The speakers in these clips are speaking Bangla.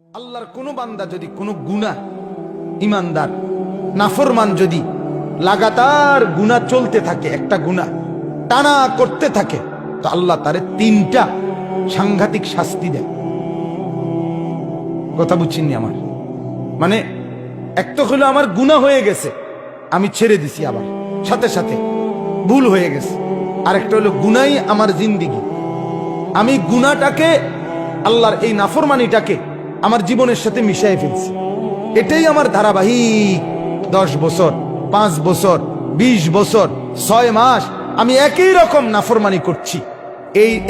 আল্লাহর কোন বান্দা যদি কোনো গুনাহ, ইমানদার নাফরমান যদি লাগাতার গুনাহ চলতে থাকে, একটা গুনাহ টানা করতে থাকে, তো আল্লাহ তারে তিনটা সাংঘাতিক শাস্তি দেয়। কথা বুঝছেন আমার? মানে এক তো হলো আমার গুনাহ হয়ে গেছে, আমি ছেড়ে দিছি, আবার সাথে সাথে ভুল হয়ে গেছে। আর একটা হলো গুনাই আমার জিন্দিগি, আমি গুনাহটাকে, আল্লাহর এই নাফরমানিটাকে আমার জীবনের সাথে মিশাই ফেলছি। এটাই আমার ধারাবাহিক 10 বছর, 5 বছর, 20 বছর, 6 মাস আমি একই রকম নাফরমানি করছি।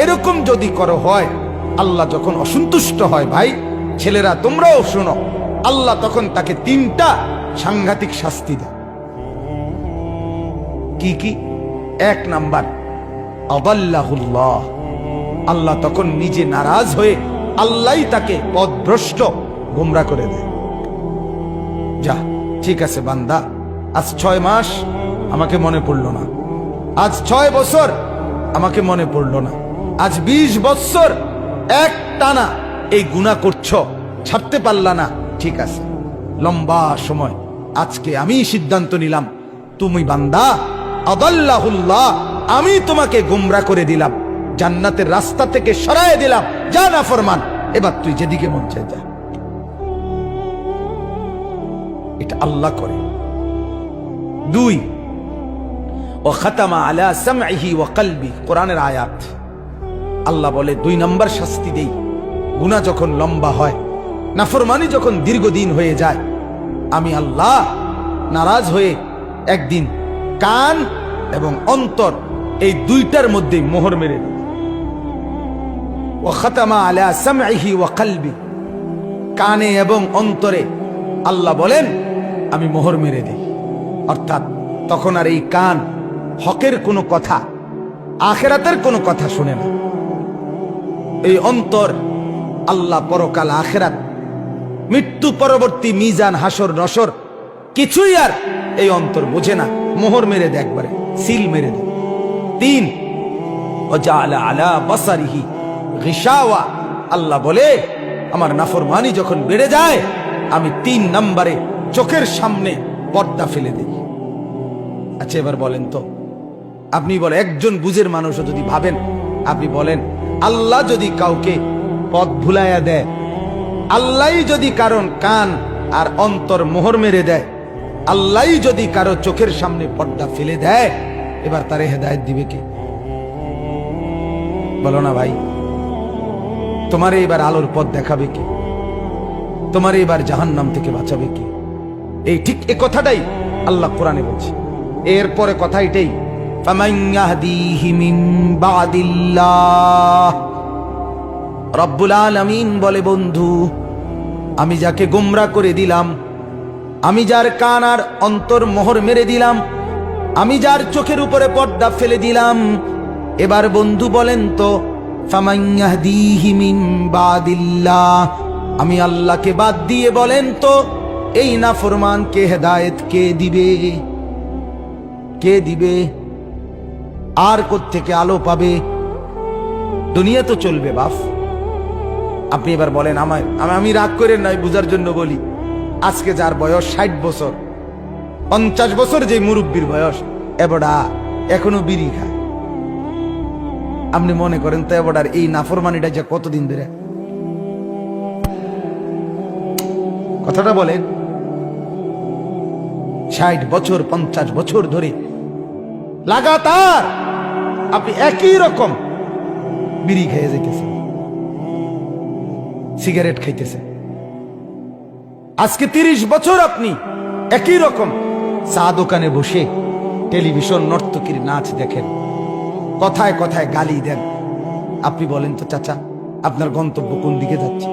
এরকম যদি করো হয়, আল্লাহ যখন অসন্তুষ্ট হয়, ভাই ছেলেরা তোমরাও শোনো, আল্লাহ তখন তাকে তিনটা সাংঘাতিক শাস্তি দেয়। কি কি? 1 নাম্বার, আদাল্লাহুল্লাহ, আল্লাহ তখন নিজে নারাজ হয়ে আল্লাহই তাকে পথভ্রষ্ট, গোমরা করে দেয়। যা, ঠিক আছে বান্দা, আজ 6 মাস আমাকে মনে পড়লো না, আজ 6 বছর আমাকে মনে পড়লো না, আজ 20 বছর এক টানা এই গুনাহ করছো, ছাড়তে পারলা না, ঠিক আছে, লম্বা সময় আজকে আমি সিদ্ধান্ত নিলাম, তুমি বান্দা, আদাল্লাহুল্লাহ, আমি তোমাকে গোমরা করে দিলাম, জান্নাতের রাস্তা থেকে সরায় দিলাম, যা না ফরমান, এবার তুই যেদিকে মন চায় যা। এটা আল্লাহ করে। 2, ও খাতামা আলা সামঈহি ওয়া কলবি, কোরআনের আয়াত। আল্লাহ বলে 2 নম্বর শাস্তি দেই, গুনাহ যখন লম্বা হয়, নাফরমানি যখন দীর্ঘদিন হয়ে যায়, আমি আল্লাহ নারাজ হয়ে একদিন কান এবং অন্তর এই দুইটার মধ্যে মোহর মেরে দিই। ও খাতামা আলা সামঈহি ওয়া কলবি, কানে এবং অন্তরে আল্লাহ বলেন আমি মোহর মেরে দিই। অর্থাৎ তখন আর এই কান হকের কোনো কথা, আখেরাতের কোনো কথা শুনে না। এই অন্তর আল্লাহ, পরকাল, আখেরাত, মৃত্যু পরবর্তী মিজান, হাসর নসর কিছুই আর এই অন্তর বোঝে না, মোহর মেরে দেয়, একবারে সিল মেরে দেয়। 3, ওয়াজআলা আলা বাসারিহি গিশাওয়া, আল্লাহ বলে আমার নাফরমানি যখন বেড়ে যায়, আমি 3 নম্বরে চোখের সামনে পর্দা ফেলে দিই। আচ্ছা এবার বলেন তো, আপনি বলেন, একজন বুঝের মানুষও যদি ভাবেন, আপনি বলেন, আল্লাহ যদি কাউকে পথ ভুলাইয়া দেয়, আল্লাহই যদি কারণ কান আর অন্তর মোহর মেরে দেয়, আল্লাহই যদি কারো চোখের সামনে পর্দা ফেলে দেয়, এবার তারে হেদায়েত দিবে কে? বলো না ভাই, তোমারে এবার আলোর পথ দেখাবে কে? তোমারে এবার জাহান্নাম থেকে বাঁচাবে কে? এই ঠিক এই কথাটাই আল্লাহ কোরআনে বলছে। এরপরে কথা এটাই, ফামান ইয়াহদিহি মিন বাদিল্লাহ, রব্বুল আলামিন বলে, বন্ধু আমি যাকে গোমরা করে দিলাম, আমি যার কান আর অন্তর মোহর মেরে দিলাম, আমি যার চোখের উপরে পর্দা ফেলে দিলাম, এবার বন্ধু বলেন তো, ফামান ইয়াহদিহি মিন বাদিল্লাহ, আমি আল্লাহকে বাদ দিয়ে বলেন তো এই নাফরমানকে হেদায়েত কে দিবে? কে দিবে? আর কোত্থেকে আলো পাবে? দুনিয়া তো চলবে বাপ। আপনি এবার বলেন, আমি রাগ করে নাই, বুঝার জন্য বলি, আজকে যার বয়স 60 বছর, 50 বছর যে মুরব্বীর বয়স, এবড়া এখনো বিড়ি খায়, আপনি মনে করেন তো এবড়ার এই নাফরমানিটা যে কতদিন ধরে? কথাটা বলেন, 60 বছর 50 বছর ধরে লাগাতার আপনি একই রকম বিড়ি খেয়ে যেতেছেন, সিগারেট খাইতেছেন। আজকে 30 বছর আপনি একই রকম চা দোকানে বসে টেলিভিশন নর্তকীর নাচ দেখেন, কথায় কথায় গালি দেন। আপনি বলেন তো চাচা, আপনার গন্তব্য কোন দিকে যাচ্ছে?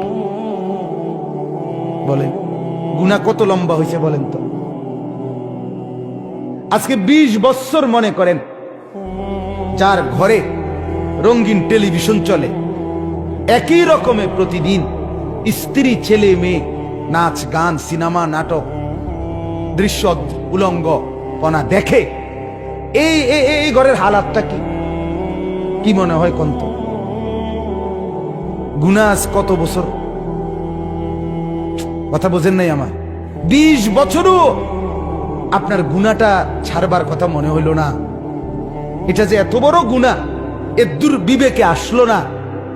বলেন, গুনাহ কত লম্বা হয়েছে বলেন তো? আজকে 20 বছর মনে করেন যার ঘরে রঙিন টেলিভিশন চলে, একই রকমের প্রতিদিন স্ত্রী, ছেলে, মেয়ে, নাচ, গান, সিনেমা, নাটক, দৃশ্য উলঙ্গপনা দেখে, এই ঘরের হালাতটা কি মনে হয়? কত গুনাহ কত বছর কথা বোঝেন নাই আমার? 20 বছরও আপনার গুনাহটা ছাড়বার কথা মনে হইল না। এটা যে এত বড় গুনাহ, এর দূর বিবেকে আসলো না।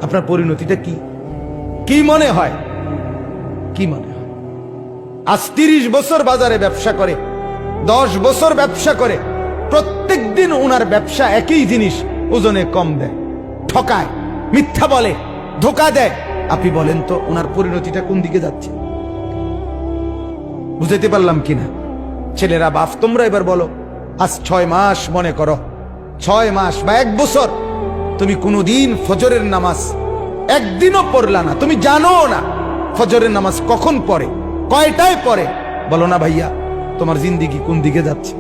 আপনার পরিণতিটা কি কি মনে হয়? কি মনে হয়? আজ 30 বছর বাজারে ব্যবসা করে, 10 বছর ব্যবসা করে, প্রত্যেক দিন ওনার ব্যবসা একই জিনিস ওজনে কম দেয়, ঠকায়, মিথ্যা বলে, ধোকা দেয়। আপনি বলেন তো ওনার পরিণতিটা কোন দিকে যাচ্ছে? বুঝাইতে পারলাম কিনা? ছেলেরা, বাপ, তোমরা এবার বলো, আজ 6 মাস মনে করো, 6 মাস বা 1 বছর তুমি কোনোদিন ফজরের নামাজ একদিনও পড়লা না, তুমি জানো না ফজরের নামাজ কখন পড়ে, কয়টায় পড়ে। বলো না ভাইয়া, তোমার জিন্দেগি কোন দিকে যাচ্ছে?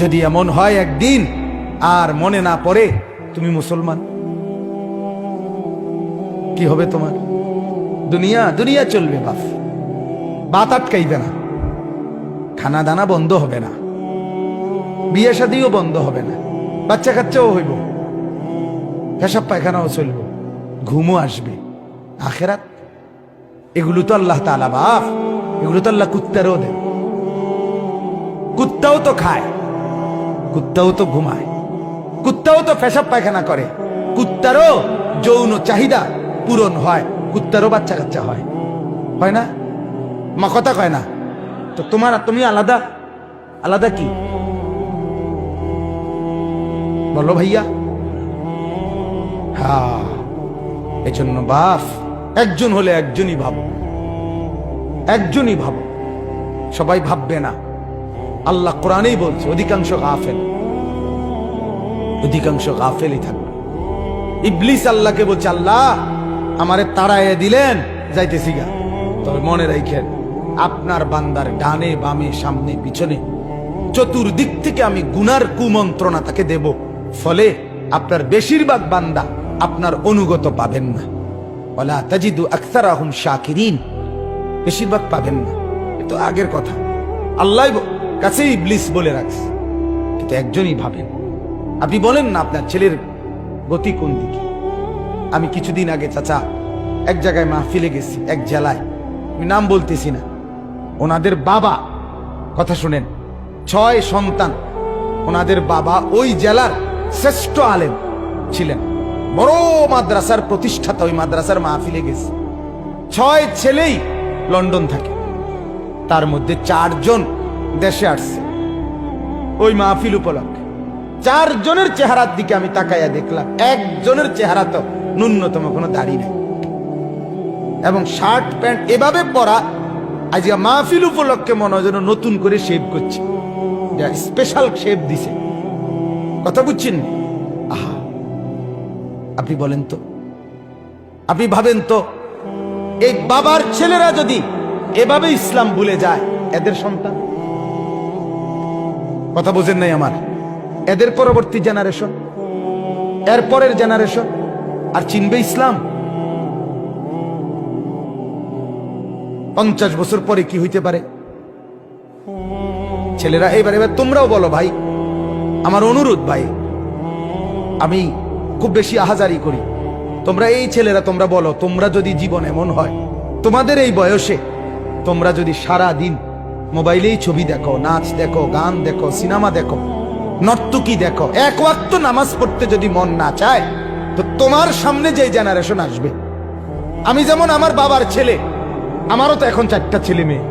যদি এমন হয় একদিন আর মনে না পড়ে তুমি মুসলমান, কি হবে তোমার? দুনিয়া দুনিয়া চলবে বাপ, বাত আটকাইবে না, খানা দানা বন্ধ হবে না, বিয়ে শাদিও বন্ধ হবে না, বাচ্চা কাচ্চাও হইব, পেশাব পায়খানাও চলবে, ঘুমও আসবে। আখেরাত এগুলো তো আল্লাহ তাআলা বাপ, এগুলো তো আল্লাহ কুত্তারও দেন। কুত্তাও তো খায়, কুত্তাও তো ঘুমায়, কুত্তাও তো পেশাব পায়খানা করে, কুত্তারও যৌন চাহিদা পূরণ হয়, কুত্তারও বাচ্চা কাচ্চা হয়, হয় না? মা কথা কয় না তো? তুমি আলাদা? আলাদা কি বলো ভাইয়া? হ্যাঁ, এজন্য বাপ, একজন হলে একজনই ভাবো, একজনই ভাবো, সবাই ভাববে না। আল্লাহ কোরআনেই বলছে অধিকাংশ গাফেল, অধিকাংশ গাফেলই থাকবে। ইবলিস আল্লাহকে বলছে, আল্লাহ আমারে তাড়াইয়া দিলেন, যাইতেছি গা, তবে মনে রাখেন আপনার বান্দার ডানে বামে সামনে পিছনে চতুর্দিক থেকে আমি গুনার কুমন্ত্রণা তাকে দেব, ফলে আপনার বেশিরভাগ বান্দা আপনার অনুগত পাবেন না। ওয়ালা তাজিদু আকসারাহুম শাকিরিন, বেশিরভাগ পাবেন না। তো আগের কথা আল্লাহ কাছে ইবলিস বলে রাখছে, কিন্তু একজনই ভাবেন। আপনি বলেন না আপনার ছেলের গতি কোন দিকে? আমি কিছুদিন আগে চাচা এক জায়গায় মাহফিলে গেছি, এক জেলায়, আমি নাম বলতেছি না, ওনাদের বাবা, কথা শুনেন, 6 সন্তান, ওনাদের বাবা ওই জেলার শ্রেষ্ঠ আলেম ছিলেন, বড় মাদ্রাসার প্রতিষ্ঠাতা। ওই মাদ্রাসার মাহফিলে গেছে, 6 ছেলেই লন্ডন থাকে, তার মধ্যে 4 জন দেশে আসছে ওই মাহফিল উপলক্ষে। 4 জনের চেহারার দিকে আমি তাকাইয়া দেখলাম, একজনের চেহারা তো ন্যূনতম কোনো দাড়ি নাই, এবং শার্ট প্যান্ট এভাবে পরা, আজ মাহফিল উপলক্ষে মনে হয় যেন নতুন করে শেভ করছে, স্পেশাল শেভ দিছে। কথা বুঝছেন? আহা, আপনি বলেন তো, আপনি ভাবেন তো, এই বাবার ছেলেরা যদি এভাবে ইসলাম ভুলে যায়, এদের সন্তান, কথা বোঝেন নাই আমার, এদের পরবর্তী জেনারেশন, এর পরের জেনারেশন আর চিনবে ইসলাম? 50 বছর পরে কি হইতে পারে? ছেলেরা এবার তোমরাও বলো ভাই, আমার অনুরোধ ভাই, আমি খুব বেশি আহাজারি করি, তোমরা এই ছেলেরা তোমরা বলো, তোমরা যদি জীবন এমন হয়, তোমাদের এই বয়সে তোমরা যদি সারা দিন মোবাইলেই ছবি দেখো, নাচ দেখো, গান দেখো, সিনেমা দেখো, নর্তকী দেখো, এক ওয়াক্ত নামাজ পড়তে যদি মন না চায়, তো তোমার সামনে যে জেনারেশন আসবে, আমি যেমন আমার বাবার ছেলে, আমারও তো এখন 4টা ছেলে মেয়ে,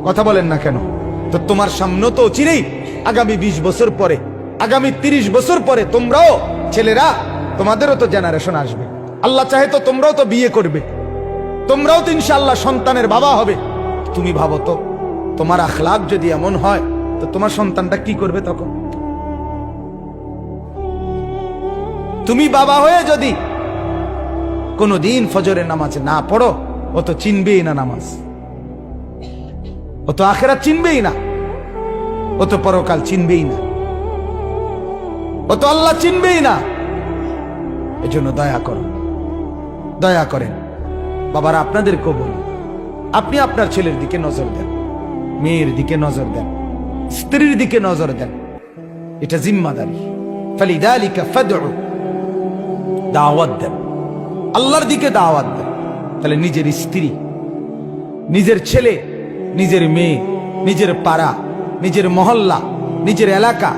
কথা বলেন না কেন? তো তোমার সামনেও তো চিনেই আগামী 20 বছর পরে, আগামী 30 বছর পরে তোমরাও ছেলেরা, তোমাদেরও তো জেনারেশন আসবে। আল্লাহ চাহে তো তোমরাও তো বিয়ে করবে, তোমরাও তো ইনশাআল্লাহ সন্তানের বাবা হবে। তুমি ভাবো তো, তোমার আখলাক যদি এমন হয়, তো তোমার সন্তানটা কি করবে তখন? তুমি বাবা হয়ে যদি কোনদিন ফজরের নামাজ না পড়ো, ও তো চিনবেই না নামাজ, ও তো আখিরাত চিনবেই না, ও তো পরকাল চিনবেই না, ও তো আল্লাহ চিনবেই না। এজন্য দয়া করুন, দয়া করেন বাবারা, আপনাদেরকেও বলি, আপনি আপনার ছেলের দিকে নজর দেন, মেয়ের দিকে নজর দেন, স্ত্রীর দিকে নজর দেন, এটা জিম্মাদারি। ফালিযালিকা ফাদউ, দাওয়াত দেন, আল্লাহর দিকে দাওয়াত দেন, তাহলে নিজের স্ত্রী, নিজের ছেলে, নিজের মেয়ে, নিজের পাড়া, নিজের মহল্লা, নিজের এলাকা,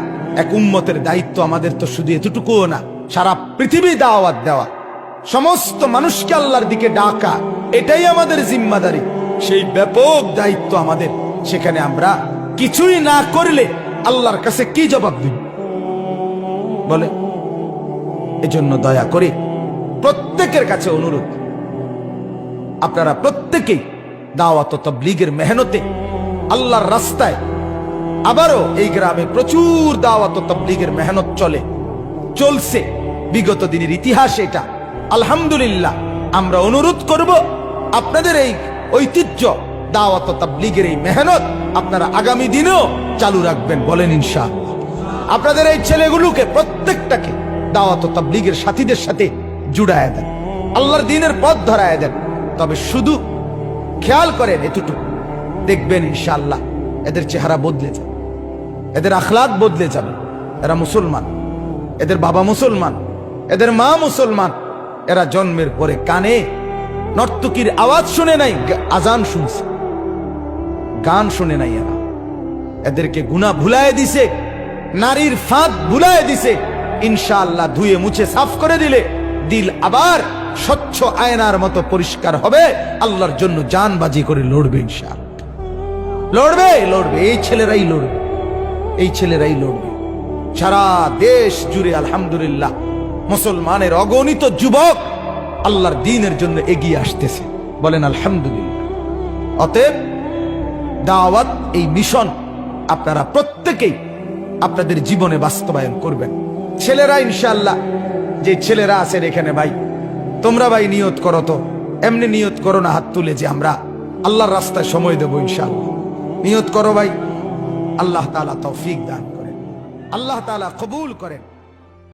এক উম্মতের দায়িত্ব আমাদের তো শুধু এতটুকুও না, সারা পৃথিবী দাওয়াত দেওয়া, সমস্ত মানুষকে আল্লাহর দিকে ডাকা, এটাই আমাদের জিম্মাদারি। সেই ব্যাপক দায়িত্ব আমাদের, সেখানে আমরা কিছুই না করলে আল্লাহর কাছে কি জবাব দিব বলে? এজন্য দয়া করে প্রত্যেকের কাছে অনুরোধ, আপনারা প্রত্যেকেই দাওয়াত ও তাবলীগের মেহনতে আল্লাহর রাস্তায়, আবারও এই গ্রামে প্রচুর দাওয়াত ও তাবলীগের মেহনত চলছে, বিগত দিনের ইতিহাস এটা। আলহামদুলিল্লাহ, আমরা অনুরোধ করব আপনাদের এই ঐতিহ্য দাওয়াত ও তাবলীগের এই মেহনত আপনারা আগামী দিনেও চালু রাখবেন, বলেন ইনশাআল্লাহ। আপনাদের এই ছেলেগুলোকে প্রত্যেকটাকে দাওয়াত ও তাবলীগের সাথীদের সাথে জুড়ায় দেন, আল্লাহর দ্বীনের পথ ধরায় দেন। তবে শুধু খেয়াল করেন এতটুকু, দেখবেন ইনশাআল্লাহ এদের চেহারা বদলে যাবে, এদের আখলাক বদলে যাবে। এরা মুসলমান, এদের বাবা মুসলমান, এদের মা মুসলমান। এরা জন্মের পরে কানে নর্তকীর আওয়াজ শুনে নাই, আজান শুনছে, গান শুনে নাই। এরা এদেরকে গুনাহ ভুলায় দিছে, নারীর ফাঁদ ভুলায় দিছে। ইনশাআল্লাহ ধুয়ে মুছে সাফ করে দিলে দিল আবার স্বচ্ছ আয়নার মতো পরিষ্কার হবে, আল্লাহর জন্য জান বাজি করে লড়বে ইনশাআল্লাহ। লড়বে এই ছেলেরাই লড়বে, এই ছেলেরাই লড়বে। সারা দেশ জুড়ে আলহামদুলিল্লাহ মুসলমানের অগণিত যুবক আল্লাহর দ্বীনের জন্য এগিয়ে আসতেছে, বলেন আলহামদুলিল্লাহ। অতএব দাওয়াত, এই মিশন আপনারা প্রত্যেকেই আপনাদের জীবনে বাস্তবায়ন করবেন। ছেলেরা ইনশাআল্লাহ, যে ছেলেরা আছেন এখানে, ভাই তোমরা ভাই নিয়ত করো, তো এমনি নিয়ত করো না হাত তুলে যে আমরা আল্লাহর রাস্তায় সময় দেবো ইনশাআল্লাহ। নিয়ত করো ভাই, আল্লাহ তাআলা তৌফিক দান করেন, আল্লাহ তাআলা কবুল করেন।